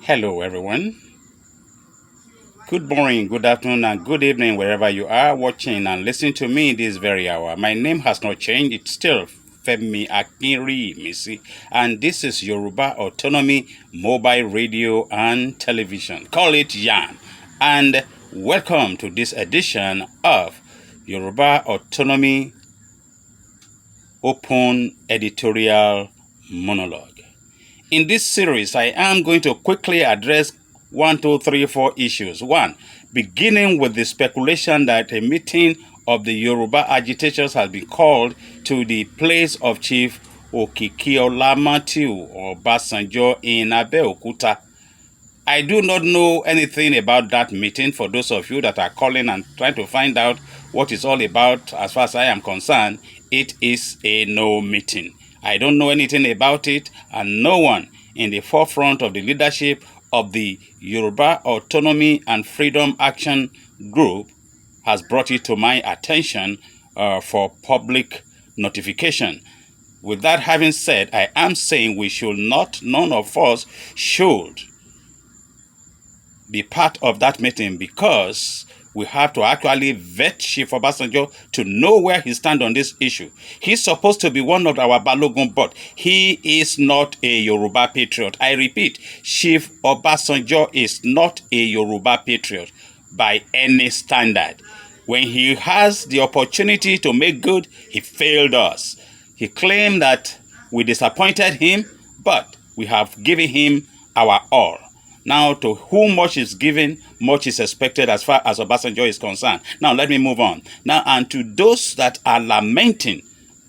Hello, everyone. Good morning, good afternoon, and good evening, wherever you are watching and listening to me this very hour. My name has not changed. It's still Femi Akinri Misi, and this is Yoruba Autonomy Mobile Radio and Television. Call it YAN. And welcome to this edition of Yoruba Autonomy Open Editorial Monologue. In this series, I am going to quickly address 4 issues. One, beginning with the speculation that a meeting of the Yoruba agitators has been called to the place of Chief Okikiola Matthew Obasanjo in Abeokuta. I do not know anything about that meeting. For those of you that are calling and trying to find out what it's all about, as far as I am concerned, it is a no meeting. I don't know anything about it, and no one in the forefront of the leadership of the Yoruba Autonomy and Freedom Action Group has brought it to my attention for public notification. With that having said, I am saying none of us should be part of that meeting, because we have to actually vet Chief Obasanjo to know where he stands on this issue. He's supposed to be one of our Balogun, but he is not a Yoruba patriot. I repeat, Chief Obasanjo is not a Yoruba patriot by any standard. When he has the opportunity to make good, he failed us. He claimed that we disappointed him, but we have given him our all. Now, to whom much is given, much is expected as far as Obasanjo is concerned. Now, let me move on. Now, and to those that are lamenting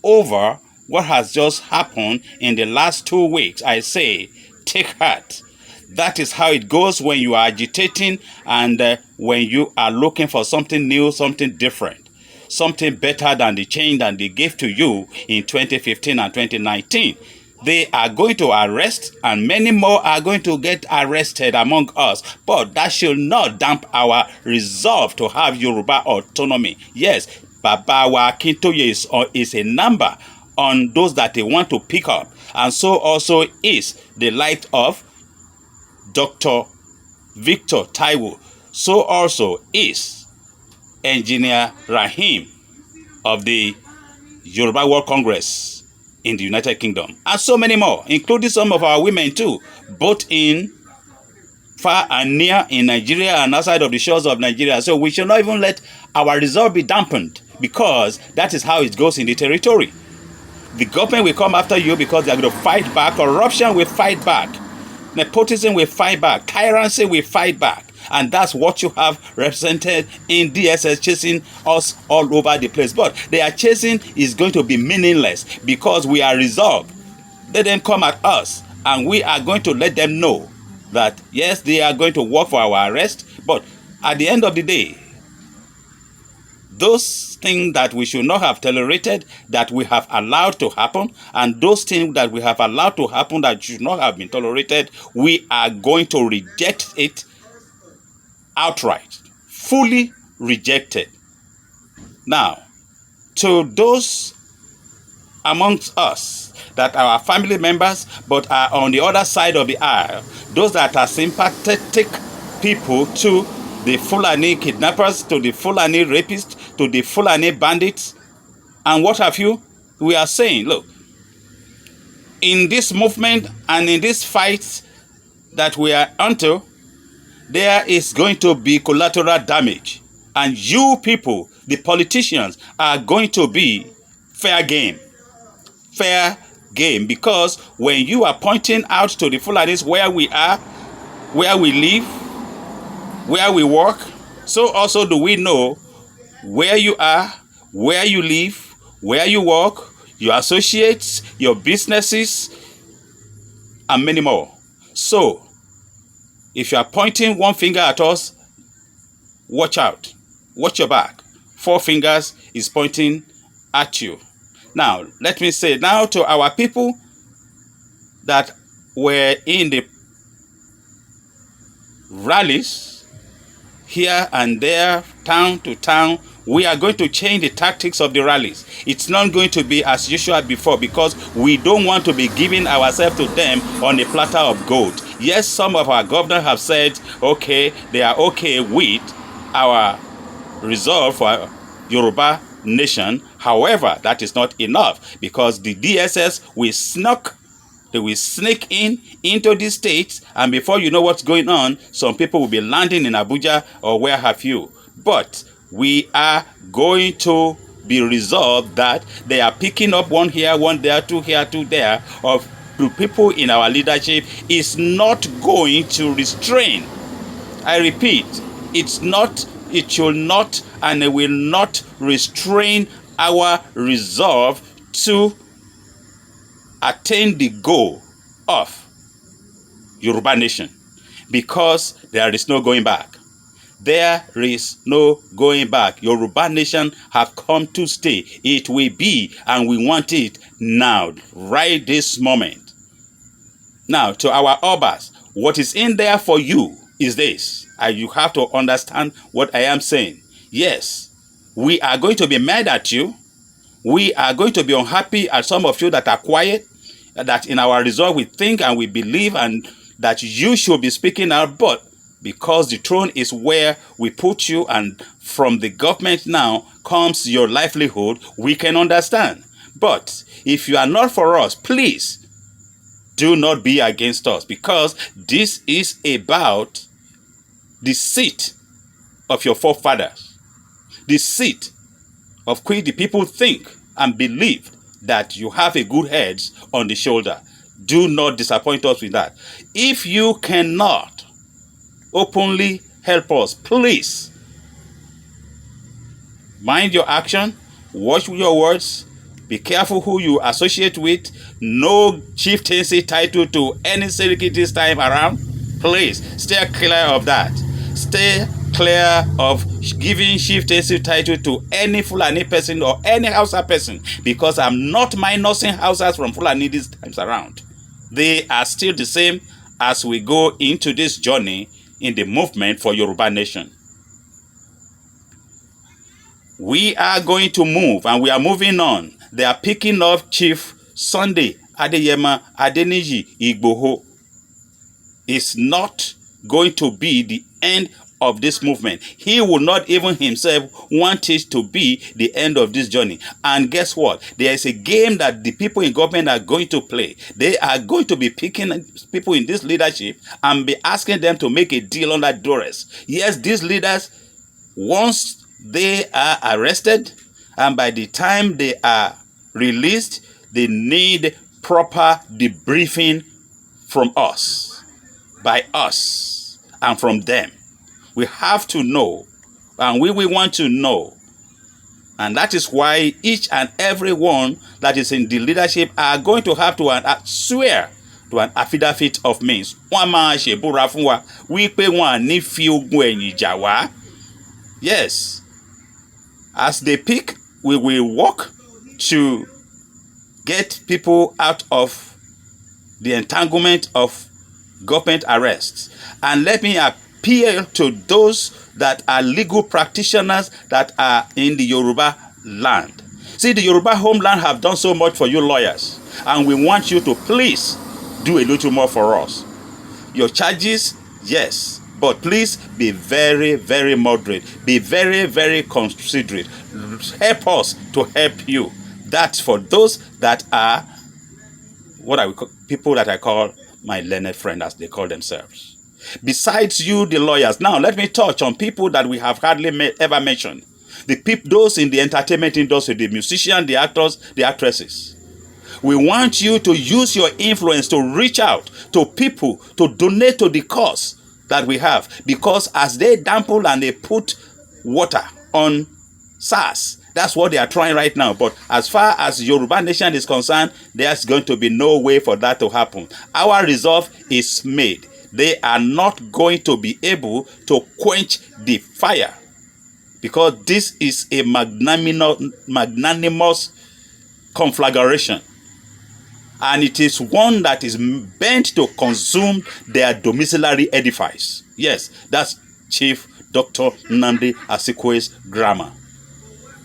over what has just happened in the last 2 weeks, I say, take heart. That is how it goes when you are agitating and when you are looking for something new, something different, something better than the change that they gave to you in 2015 and 2019. They are going to arrest, and many more are going to get arrested among us. But that should not damp our resolve to have Yoruba autonomy. Yes, Baba wa Akintoye is a number on those that they want to pick up. And so also is the light of Dr. Victor Taiwo. So also is Engineer Rahim of the Yoruba World Congress in the United Kingdom, and so many more, including some of our women too, both in far and near in Nigeria and outside of the shores of Nigeria. So we should not even let our resolve be dampened, because that is how it goes in the territory. The government will come after you because they are going to fight back. Corruption will fight back. Nepotism will fight back. Tyranny will fight back. And that's what you have represented in DSS, chasing us all over the place. But their chasing is going to be meaningless, because we are resolved. Let them come at us, and we are going to let them know that, yes, they are going to work for our arrest. But at the end of the day, those things that we should not have tolerated, that we have allowed to happen, and those things that we have allowed to happen that should not have been tolerated, we are going to reject it outright, fully rejected. Now, to those amongst us that are our family members but are on the other side of the aisle, those that are sympathetic people to the Fulani kidnappers, to the Fulani rapists, to the Fulani bandits, and what have you, we are saying, look, in this movement and in this fight that we are onto, there is going to be collateral damage. And you people, the politicians, are going to be fair game. Fair game. Because when you are pointing out to the Fulanis where we are, where we live, where we work, so also do we know where you are, where you live, where you work, your associates, your businesses, and many more. So, if you are pointing one finger at us, watch out. Watch your back. 4 fingers is pointing at you. Now, let me say now to our people that were in the rallies here and there, town to town, we are going to change the tactics of the rallies. It's not going to be as usual before, because we don't want to be giving ourselves to them on a platter of gold. Yes, some of our governors have said, okay, they are okay with our resolve for Yoruba nation. However, that is not enough, because the DSS will sneak in into these states, and before you know what's going on, some people will be landing in Abuja or where have you. But we are going to be resolved that they are picking up one here, one there, two here, two there, of the people in our leadership is not going to restrain. I repeat, it should not, and it will not restrain our resolve to attain the goal of Yoruba nation, because there is no going back. There is no going back. Yoruba nation have come to stay. It will be, and we want it now, right this moment. Now, to our Obas, what is in there for you is this. You have to understand what I am saying. Yes, we are going to be mad at you. We are going to be unhappy at some of you that are quiet, that in our resolve we think and we believe and that you should be speaking out, but because the throne is where we put you and from the government now comes your livelihood, we can understand. But if you are not for us, please do not be against us, because this is about the seat of your forefathers, the seat of which the people think and believe that you have a good head on the shoulder. Do not disappoint us with that. If you cannot openly help us, please mind your action, watch your words, be careful who you associate with. No chieftaincy title to any Seriki this time around. Please stay clear of that. Stay clear of giving chieftaincy title to any Fulani person or any Hausa person, because I'm not minusing Hausas from Fulani this times around. They are still the same as we go into this journey in the movement for Yoruba nation. We are going to move, and we are moving on. They are picking up Chief Sunday Adeyema Adeniji Igboho. It's not going to be the end of this movement. He will not even himself want it to be the end of this journey. And guess what? There is a game that the people in government are going to play. They are going to be picking people in this leadership and be asking them to make a deal under duress. Yes, these leaders, once they are arrested and by the time they are released, they need proper debriefing from us, by us, and from them. We have to know, and we want to know. And that is why each and every one that is in the leadership are going to have to swear to an affidavit of means. Yes. As they pick, we will work to get people out of the entanglement of government arrests. And let me appeal to those that are legal practitioners that are in the Yoruba land. See, the Yoruba homeland have done so much for you lawyers, and we want you to please do a little more for us. Your charges, yes, but please be very, very moderate. Be very, very considerate. Help us to help you. That's for those that are what I would call, people that I call my learned friend, as they call themselves. Besides you, the lawyers. Now, let me touch on people that we have hardly ever mentioned. Those in the entertainment industry, the musicians, the actors, the actresses. We want you to use your influence to reach out to people, to donate to the cause that we have. Because as they dampen and they put water on SARS, that's what they are trying right now. But as far as Yoruba nation is concerned, there's going to be no way for that to happen. Our resolve is made. They are not going to be able to quench the fire, because this is a magnanimous conflagration. And it is one that is bent to consume their domiciliary edifice. Yes, that's Chief Dr. Nnamdi Azikiwe's grammar,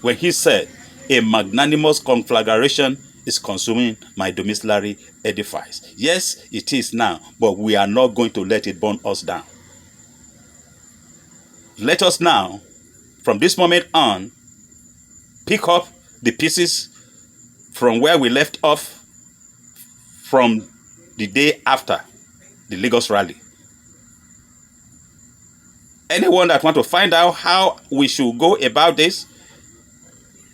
when he said a magnanimous conflagration is consuming my domiciliary edifice. Yes, it is now, but we are not going to let it burn us down. Let us now, from this moment on, pick up the pieces from where we left off from the day after the Lagos rally. Anyone that wants to find out how we should go about this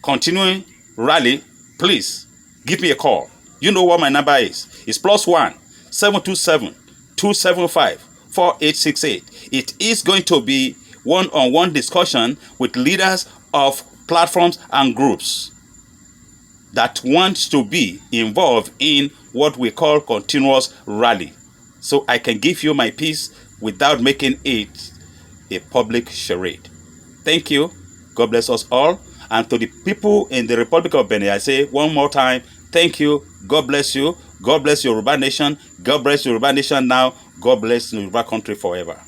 continuing rally, please give me a call. You know what my number is. It's +1 727 275 4868. It is going to be one-on-one discussion with leaders of platforms and groups that want to be involved in what we call continuous rally. So I can give you my piece without making it a public charade. Thank you. God bless us all. And to the people in the Republic of Benin, I say one more time, thank you. God bless you. God bless Yoruba Nation. God bless Yorubanation Now. God bless Yoruba country forever.